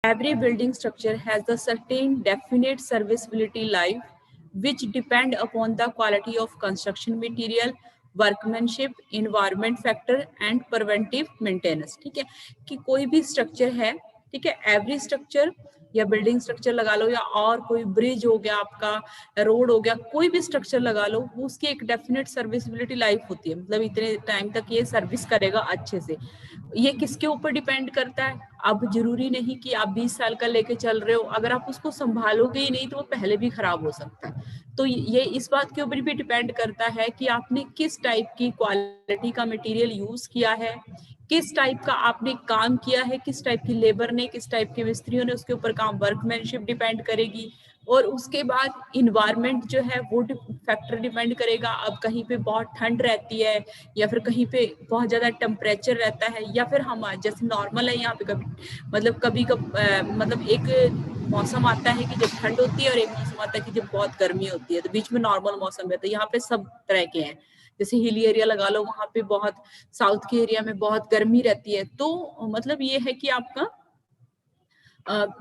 Every building structure has a certain definite serviceability life which depend upon the quality of construction material, workmanship, environment factor and preventive maintenance. ठीक है, कि कोई भी structure है, ठीक है, एवरी स्ट्रक्चर या बिल्डिंग स्ट्रक्चर लगा लो या और कोई ब्रिज हो गया, आपका रोड हो गया, कोई भी स्ट्रक्चर लगा लो, उसकी एक डेफिनेट सर्विसबिलिटी लाइफ होती है, मतलब इतने टाइम तक ये सर्विस करेगा अच्छे से। ये किसके ऊपर डिपेंड करता है? अब जरूरी नहीं कि आप 20 साल का लेके चल रहे हो, अगर आप उसको संभालोगे ही नहीं तो वो पहले भी खराब हो सकता है। तो ये इस बात के ऊपर भी डिपेंड करता है कि आपने किस टाइप की क्वालिटी का मटेरियल यूज किया है, किस टाइप का आपने काम किया है, किस टाइप की लेबर ने, किस टाइप के मिस्त्रियों ने उसके ऊपर काम, वर्कमैनशिप डिपेंड करेगी। और उसके बाद इन्वायरमेंट जो है वो फैक्टर डिपेंड करेगा। अब कहीं पे बहुत ठंड रहती है या फिर कहीं पे बहुत ज्यादा टेम्परेचर रहता है, या फिर हम जैसे नॉर्मल है यहाँ पे कभी मतलब एक मौसम आता है कि जब ठंड होती है और एक मौसम आता है कि जब बहुत गर्मी होती है, तो बीच में नॉर्मल मौसम है। तो यहाँ पे सब तरह के हैं, जैसे हिली एरिया लगा लो, वहां पे बहुत, साउथ के एरिया में बहुत गर्मी रहती है। तो मतलब ये है कि आपका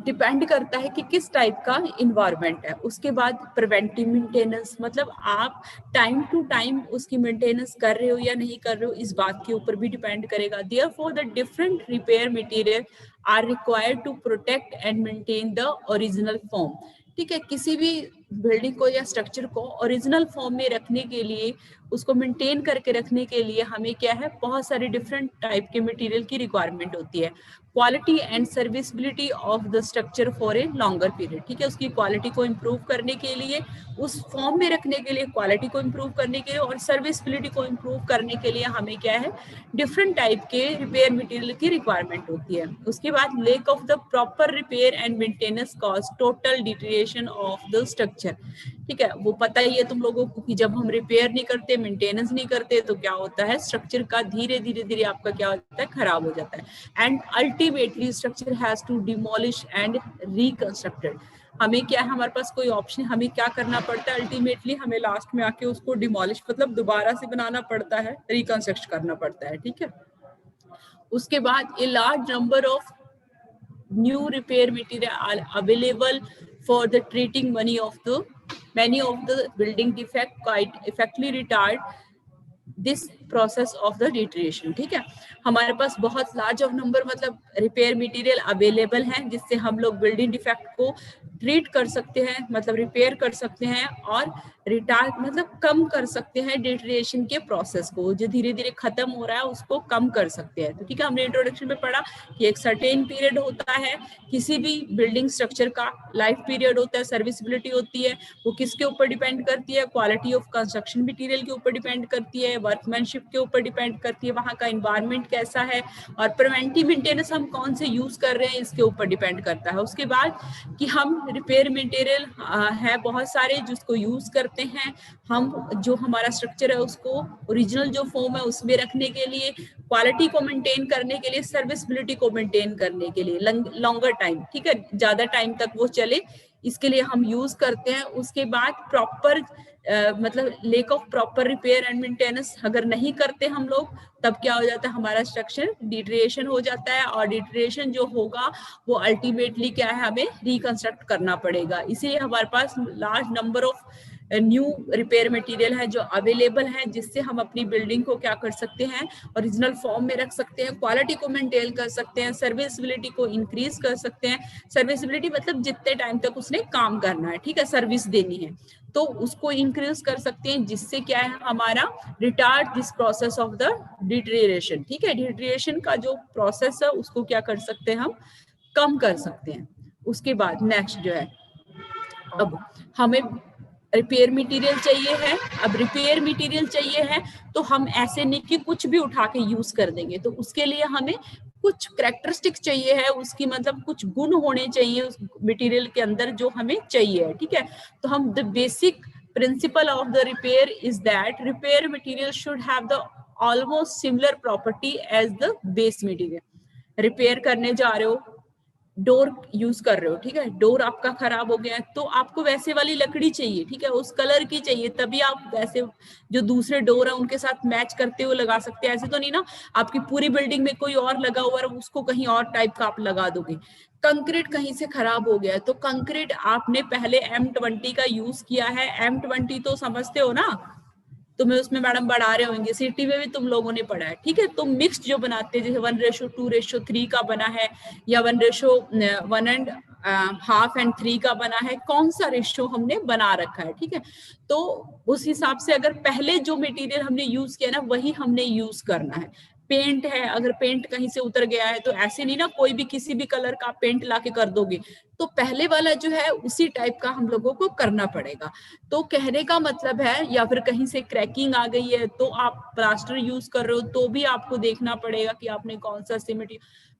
डिपेंड करता है कि किस टाइप का इन्वायरमेंट है। उसके बाद प्रिवेंटिव मेंटेनेंस, मतलब आप टाइम टू टाइम उसकी मेंटेनेंस कर रहे हो या नहीं कर रहे हो, इस बात के ऊपर भी डिपेंड करेगा। Therefore the different repair material are required to protect and maintain the original form. ठीक है, किसी भी बिल्डिंग को या स्ट्रक्चर को ओरिजिनल फॉर्म में रखने के लिए, उसको मेंटेन करके रखने के लिए हमें क्या है, बहुत सारे डिफरेंट टाइप के मटेरियल की रिक्वायरमेंट होती है। Quality and serviceability of the structure for a longer period. ठीक है, उसकी क्वालिटी को इम्प्रूव करने के लिए, उस फॉर्म में रखने के लिए, क्वालिटी को इम्प्रूव करने के लिए और सर्विसबिलिटी को इम्प्रूव करने के लिए हमें क्या है, डिफरेंट टाइप के रिपेयर मटेरियल की रिक्वायरमेंट होती है। उसके बाद lack of the proper repair and maintenance cause total deterioration of the structure. ठीक है, वो पता ही है तुम लोगों को कि जब हम रिपेयर नहीं करते, मेंटेनेंस नहीं करते, तो क्या होता है, स्ट्रक्चर का धीरे धीरे आपका क्या होता है, खराब हो जाता है। And ultimately structure has to demolish and reconstructed. हमें क्या है, हमारे पास कोई ऑप्शन, हमें क्या करना पड़ता है, अल्टीमेटली हमें लास्ट में आके उसको डिमोलिश, मतलब दोबारा से बनाना पड़ता है, रिकंस्ट्रक्ट करना पड़ता है। ठीक है, उसके बाद a large number of new repair material are available for the treating many of the building defect quite effectively retard this process of the deterioration. ठीक है, हमारे पास बहुत लार्ज ऑफ नंबर मतलब रिपेयर मटेरियल अवेलेबल हैं जिससे हम लोग बिल्डिंग डिफेक्ट को ट्रीट कर सकते हैं, मतलब रिपेयर कर सकते हैं और रिटार्ड मतलब कम कर सकते हैं डिटीरिएशन के प्रोसेस को, जो धीरे धीरे खत्म हो रहा है उसको कम कर सकते हैं। तो ठीक है, हमने इंट्रोडक्शन में पढ़ा कि एक सर्टेन पीरियड होता है, किसी भी बिल्डिंग स्ट्रक्चर का लाइफ पीरियड होता है, सर्विसबिलिटी होती है, वो किसके ऊपर डिपेंड करती है, क्वालिटी ऑफ कंस्ट्रक्शन मटेरियल के ऊपर डिपेंड करती है, वर्कमैनशिप के ऊपर डिपेंड करती है, वहाँ का इन्वायरमेंट कैसा है, और प्रिवेंटिव मेंटेनेंस हम कौन से यूज कर रहे हैं इसके ऊपर डिपेंड करता है। उसके बाद कि हम रिपेयर मटेरियल है बहुत सारे जिसको यूज करते हैं हम, जो हमारा स्ट्रक्चर है उसको ओरिजिनल जो फॉर्म है उसमें रखने के लिए, क्वालिटी को मेंटेन करने के लिए, सर्विसबिलिटी को मेंटेन करने के लिए लॉन्गर टाइम, ठीक है, ज्यादा टाइम तक वो चले, इसके लिए हम यूज करते हैं। उसके बाद प्रॉपर मतलब lake of proper repair and maintenance अगर नहीं करते हम लोग, तब क्या हो जाता है, हमारा स्ट्रक्चर डिटीरिएशन हो जाता है, और डिटीरिएशन जो होगा वो अल्टीमेटली क्या है, हमें रिकंस्ट्रक्ट करना पड़ेगा। इसीलिए हमारे पास large number of new repair material है जो अवेलेबल है, जिससे हम अपनी बिल्डिंग को क्या कर सकते हैं, ओरिजिनल फॉर्म में रख सकते हैं, क्वालिटी को मेंटेन कर सकते हैं, सर्विसबिलिटी को इंक्रीज कर सकते हैं। सर्विसबिलिटी मतलब जितने टाइम तक उसने काम करना है, ठीक है, सर्विस देनी है, तो उसको इंक्रीज कर सकते हैं, जिससे क्या है हमारा retard this process of the deterioration. ठीक है, डिटीरिएशन का जो प्रोसेस है उसको क्या कर सकते हैं, हम कम कर सकते हैं। उसके बाद नेक्स्ट जो है, अब हमें रिपेयर मटेरियल चाहिए है, अब रिपेयर मटेरियल चाहिए है तो हम ऐसे नहीं कि कुछ भी उठा के यूज कर देंगे, तो उसके लिए हमें कुछ कैरेक्टरिस्टिक चाहिए है, उसकी मतलब कुछ गुण होने चाहिए उस मटेरियल के अंदर जो हमें चाहिए है। ठीक है, तो हम the basic principle of the repair is that repair material should have the almost similar property as the base material. Repair करने जा रहे हो, डोर यूज कर रहे हो, ठीक है, डोर आपका खराब हो गया है, तो आपको वैसे वाली लकड़ी चाहिए, ठीक है, उस कलर की चाहिए, तभी आप वैसे जो दूसरे डोर है उनके साथ मैच करते हुए लगा सकते हैं। ऐसे तो नहीं ना आपकी पूरी बिल्डिंग में कोई और लगा हुआ है, उसको कहीं और टाइप का आप लगा दोगे। कंक्रीट कहीं से खराब हो गया है, तो कंक्रीट आपने पहले M20 का यूज किया है, M20 तो समझते हो ना, तुम्हें उसमें मैडम बढ़ा रहे होंगे, सिटी में भी तुम लोगों ने पढ़ा है, ठीक है। तो मिक्स जो बनाते हैं, जैसे 1:2:3 का बना है, या 1:1.5 का बना है, कौन सा रेशो हमने बना रखा है, ठीक है। तो उस हिसाब से अगर पहले जो मटेरियल हमने यूज किया ना वही हमने यूज करना है। पेंट है, अगर पेंट कहीं से उतर गया है तो ऐसे नहीं ना कोई भी किसी भी कलर का पेंट लाके कर दोगे, तो पहले वाला जो है उसी टाइप का हम लोगों को करना पड़ेगा। तो कहने का मतलब है, या फिर कहीं से क्रैकिंग आ गई है तो आप प्लास्टर यूज कर रहे हो तो भी आपको देखना पड़ेगा कि आपने कौन सा सीमेंट।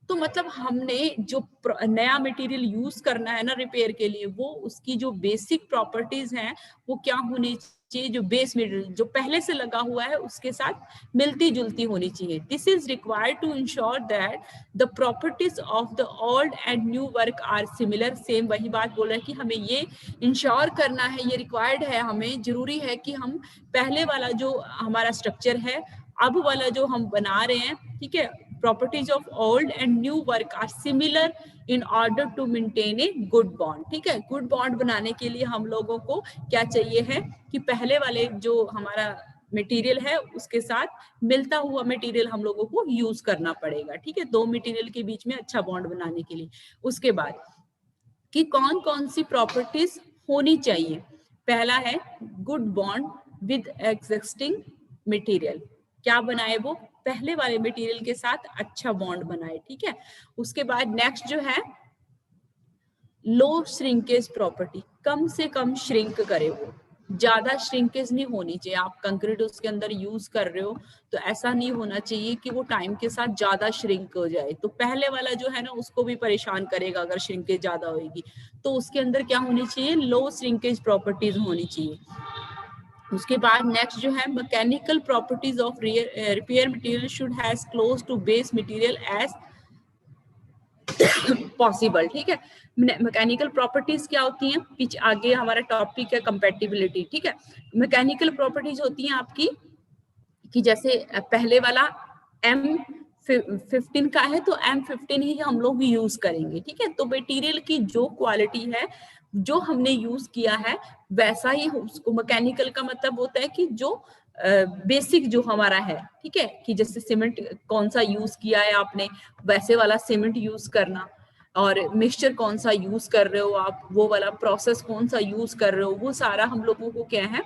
तो मतलब हमने जो नया मटेरियल यूज करना है ना रिपेयर के लिए, वो उसकी जो बेसिक प्रॉपर्टीज हैं वो क्या होनी चाहिए, जो बेस मटेरियल जो पहले से लगा हुआ है उसके साथ मिलती जुलती होनी चाहिए। This is required to ensure that the properties of the old and new work are similar. Same वही बात बोल रहे हैं कि हमें ये इंश्योर करना है, ये रिक्वायर्ड है, हमें जरूरी है कि हम पहले वाला जो हमारा स्ट्रक्चर है, अब वाला जो हम बना रहे हैं, ठीक है, properties of old and new work are similar in order to maintain a good bond, ठीक है। गुड बॉन्ड बनाने के लिए हम लोगों को क्या चाहिए है कि पहले वाले जो हमारा मटेरियल है उसके साथ मिलता हुआ मटेरियल हम लोगों को यूज करना पड़ेगा, ठीक है, दो मटेरियल के बीच में अच्छा बॉन्ड बनाने के लिए। उसके बाद कि कौन कौन सी प्रॉपर्टीज होनी चाहिए, पहला है good bond with existing material. क्या बनाए वो, पहले वाले मटेरियल के साथ अच्छा बॉन्ड बनाए, ठीक है। उसके बाद नेक्स्ट जो है लो श्रिंकेज प्रॉपर्टी, कम से कम श्रिंक करे वो, ज्यादा श्रिंकेज नहीं होनी चाहिए। आप कंक्रीट उसके अंदर यूज कर रहे हो तो ऐसा नहीं होना चाहिए कि वो टाइम के साथ ज्यादा श्रिंक हो जाए, तो पहले वाला जो है ना उसको भी परेशान करेगा अगर श्रिंकेज ज्यादा होगी। तो उसके अंदर क्या होनी चाहिए, लो श्रिंकेज प्रॉपर्टीज होनी चाहिए। उसके बाद नेक्स्ट जो है mechanical properties of repair material should has close to base material as possible, ठीक है। मैकेनिकल प्रॉपर्टीज क्या होती हैं, पीछे आगे हमारा टॉपिक है कंपैटिबिलिटी, ठीक है। मैकेनिकल प्रॉपर्टीज होती हैं आपकी कि जैसे पहले वाला M15 का है तो M15 ही हम लोग यूज करेंगे, ठीक है। तो मटेरियल की जो क्वालिटी है जो हमने यूज किया है वैसा ही उसको, मैकेनिकल का मतलब होता है कि जो बेसिक जो हमारा है, ठीक है, कि जैसे सीमेंट कौन सा यूज किया है आपने वैसे वाला सीमेंट यूज करना, और मिक्सचर कौन सा यूज कर रहे हो आप, वो वाला प्रोसेस कौन सा यूज कर रहे हो, वो सारा हम लोगों को क्या है।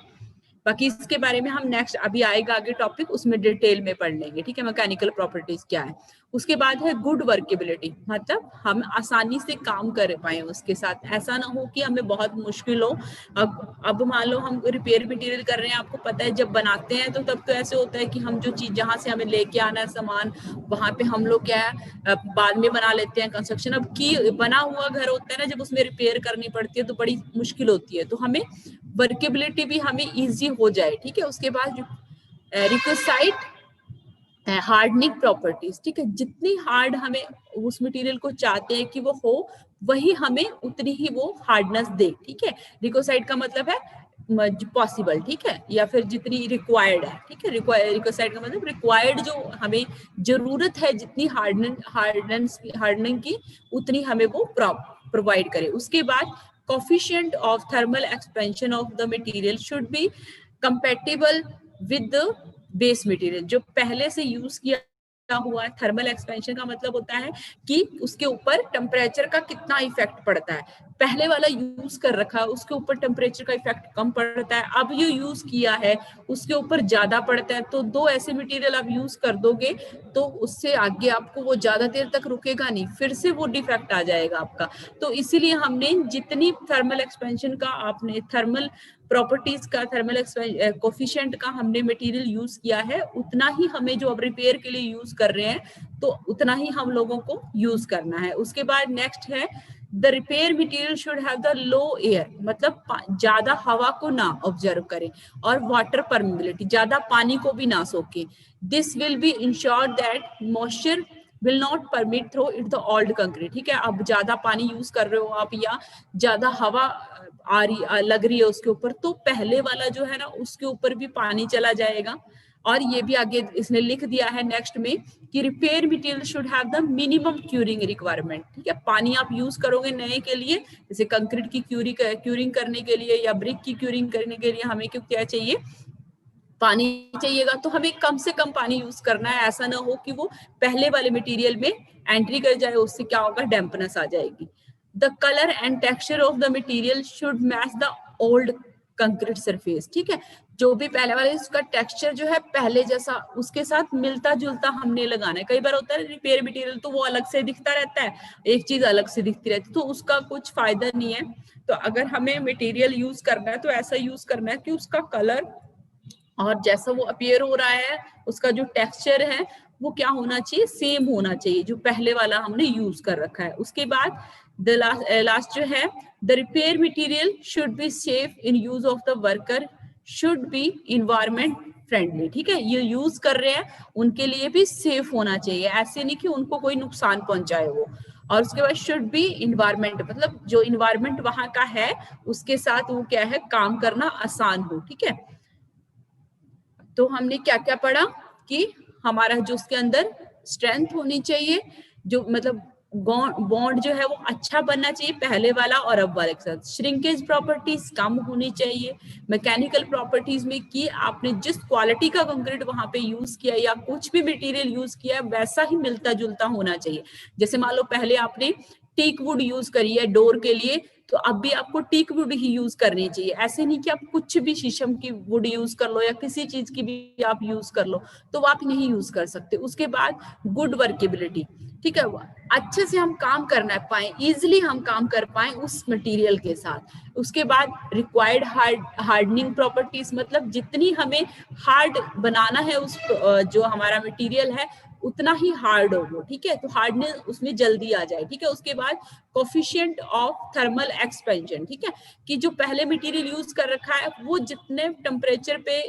बाकी इसके बारे में हम नेक्स्ट अभी आएगा आगे टॉपिक उसमें डिटेल में पढ़ लेंगे, ठीक है, मैकेनिकल प्रॉपर्टीज क्या है। उसके बाद है गुड वर्केबिलिटी, मतलब हम आसानी से काम कर पाए उसके साथ, ऐसा ना हो कि हमें बहुत मुश्किल हो। अब मान लो हम रिपेयर मटेरियल कर रहे हैं, आपको पता है जब बनाते हैं तो तब तो ऐसे होता है कि हम जो चीज जहां से हमें लेके आना है सामान वहां पे हम लोग क्या है बाद में बना लेते हैं कंस्ट्रक्शन। अब की बना हुआ घर होता है ना, जब उसमें रिपेयर करनी पड़ती है तो बड़ी मुश्किल होती है, तो हमें वर्केबिलिटी भी हमें इजी हो जाए, ठीक है। उसके बाद रिक्विसाइट हार्डनिंग प्रॉपर्टीज, ठीक है, जितनी हार्ड हमें उस मटेरियल को चाहते हैं कि वो हो वही हमें उतनी ही वो हार्डनेस दे, ठीक है। रिक्विसाइट का मतलब है पॉसिबल, ठीक है, या फिर जितनी रिक्वायर्ड है, ठीक है। रिक्विसाइट का मतलब रिक्वायर्ड जो हमें जरूरत है जितनी हार्डनिंग की उतनी हमें वो प्रोवाइड करे। उसके बाद coefficient of thermal expansion of the material should be compatible with the base material। जो पहले से यूज किया हुआ है, थर्मल एक्सपेंशन का मतलब होता है कि उसके ऊपर टेम्परेचर का कितना इफेक्ट पड़ता है। पहले वाला यूज कर रखा है उसके ऊपर टेम्परेचर का इफेक्ट कम पड़ता है, अब जो यूज किया है उसके ऊपर ज्यादा पड़ता है। तो दो ऐसे मटेरियल आप यूज कर दोगे तो उससे आगे आपको वो ज्यादा देर तक रुकेगा नहीं, फिर से वो डिफेक्ट आ जाएगा आपका। तो इसीलिए हमने जितनी थर्मल एक्सपेंशन का आपने थर्मल प्रॉपर्टीज का थर्मल कोफिशिएंट का हमने मटेरियल यूज किया है उतना ही हमें जो अब रिपेयर के लिए यूज कर रहे हैं तो उतना ही हम लोगों को यूज करना है। उसके बाद नेक्स्ट है the repair material should have the low air, मतलब ज्यादा हवा को ना ऑब्जर्व करें, और वाटर परमिबिलिटी, ज्यादा पानी को भी ना सोके। This will be ensure that moisture will not permit through it the old concrete. ठीक है, अब ज्यादा पानी यूज कर रहे हो आप या ज्यादा हवा आ रही लग रही है उसके ऊपर, तो पहले वाला जो है ना उसके ऊपर भी पानी चला जाएगा। और ये भी आगे इसने लिख दिया है नेक्स्ट में कि repair material should have the minimum curing requirement. ठीक है, पानी आप यूज करोगे नए के लिए, जैसे कंक्रीट की क्यूरिंग करने के लिए या ब्रिक की क्यूरिंग करने के लिए हमें क्यों क्या चाहिए, पानी चाहिएगा, तो हमें कम से कम पानी यूज करना है। ऐसा ना हो कि वो पहले वाले मटेरियल में एंट्री कर जाए, उससे क्या होगा, डैम्पनेस आ जाएगी। The colour and texture of the material should match the old concrete surface. ठीक है, जो भी पहले वाले उसका टेक्सचर जो है पहले जैसा उसके साथ मिलता जुलता हमने लगाना है। कई बार होता है रिपेयर मटेरियल तो वो अलग से दिखता रहता है, एक चीज अलग से दिखती रहती है, तो उसका कुछ फायदा नहीं है। तो अगर हमें मटेरियल यूज करना है तो ऐसा यूज करना है कि उसका कलर और जैसा वो अपीयर हो रहा है उसका जो टेक्सचर है वो क्या होना चाहिए, सेम होना चाहिए जो पहले वाला हमने यूज कर रखा है। उसके बाद द लास्ट जो है, the repair material should be safe in use of the worker, should be environment friendly. ठीक है, ये यूज कर रहे हैं उनके लिए भी सेफ होना चाहिए, ऐसे नहीं कि उनको कोई नुकसान पहुंचाए वो। और उसके बाद शुड बी इन्वायरमेंट, मतलब जो इन्वायरमेंट वहां का है उसके साथ वो क्या है, काम करना आसान हो। ठीक है, तो हमने क्या क्या पढ़ा कि हमारा जो उसके अंदर स्ट्रेंथ होनी चाहिए, जो मतलब बॉन्ड जो है वो अच्छा बनना चाहिए पहले वाला और अब वाले के साथ। श्रिंकेज प्रॉपर्टीज कम होनी चाहिए। मैकेनिकल प्रॉपर्टीज में कि आपने जिस क्वालिटी का कंक्रीट वहां पे यूज किया या कुछ भी मटेरियल यूज किया वैसा ही मिलता जुलता होना चाहिए। जैसे मान लो पहले आपने टीक वुड यूज करी है डोर के लिए, तो अब भी आपको टीक वुड ही यूज करनी चाहिए। ऐसे नहीं कि आप कुछ भी शीशम की वुड यूज कर लो या किसी चीज की भी आप यूज कर लो, तो वो आप नहीं यूज कर सकते। उसके बाद गुड वर्केबिलिटी। ठीक है, अच्छे से हम काम करना पाए, इजिली हम काम कर पाए उस मटेरियल के साथ। उसके बाद रिक्वायर्ड हार्डनिंग प्रॉपर्टीज, मतलब जितनी हमें हार्ड बनाना है उस जो हमारा मटेरियल है उतना ही हार्ड हो वो। ठीक है, तो हार्डनेस उसमें जल्दी आ जाए। ठीक है, उसके बाद कोफिशिएंट ऑफ थर्मल एक्सपेंशन। ठीक है, कि जो पहले मटेरियल यूज कर रखा है वो जितने टेम्परेचर पे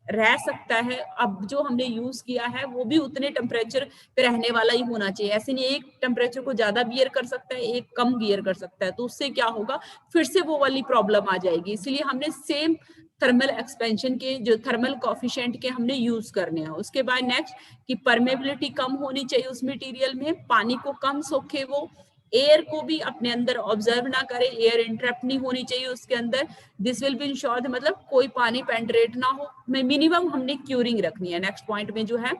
रह सकता है, अब जो हमने यूज किया है वो भी उतने टेम्परेचर पे रहने वाला ही होना चाहिए। ऐसे नहीं एक टेम्परेचर को ज्यादा बियर कर सकता है, एक कम बियर कर सकता है, तो उससे क्या होगा, फिर से वो वाली प्रॉब्लम आ जाएगी। इसलिए हमने सेम थर्मल एक्सपेंशन के जो थर्मल कॉफिशिएंट के हमने यूज करने हैं। उसके बाद नेक्स्ट कि परमेबिलिटी कम होनी चाहिए उस मटेरियल में, पानी को कम सोखे वो, एयर को भी अपने अंदर ऑब्जर्व ना करे, एयर इंटरप्ट नहीं होनी चाहिए उसके अंदर। दिस विल बी इंश्योर्ड, मतलब कोई पानी पेंट्रेट ना हो, मिनिमम हमने क्यूरिंग रखनी है नेक्स्ट पॉइंट में जो है।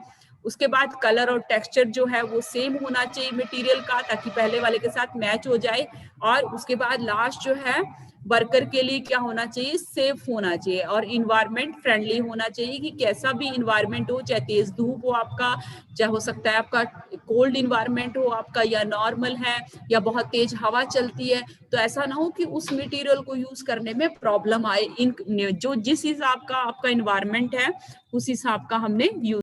उसके बाद कलर और टेक्सचर जो है वो सेम होना चाहिए मटेरियल का, ताकि पहले वाले के साथ मैच हो जाए। और उसके बाद लास्ट जो है, वर्कर के लिए क्या होना चाहिए, सेफ होना चाहिए और इन्वायरमेंट फ्रेंडली होना चाहिए, कि कैसा भी इन्वायरमेंट हो, चाहे तेज धूप हो आपका, चाहे हो सकता है आपका कोल्ड इन्वायरमेंट हो आपका, या नॉर्मल है, या बहुत तेज हवा चलती है, तो ऐसा ना हो कि उस मटेरियल को यूज करने में प्रॉब्लम आए। इन जो जिस हिसाब का आपका इन्वायरमेंट है उस हिसाब का हमने यूज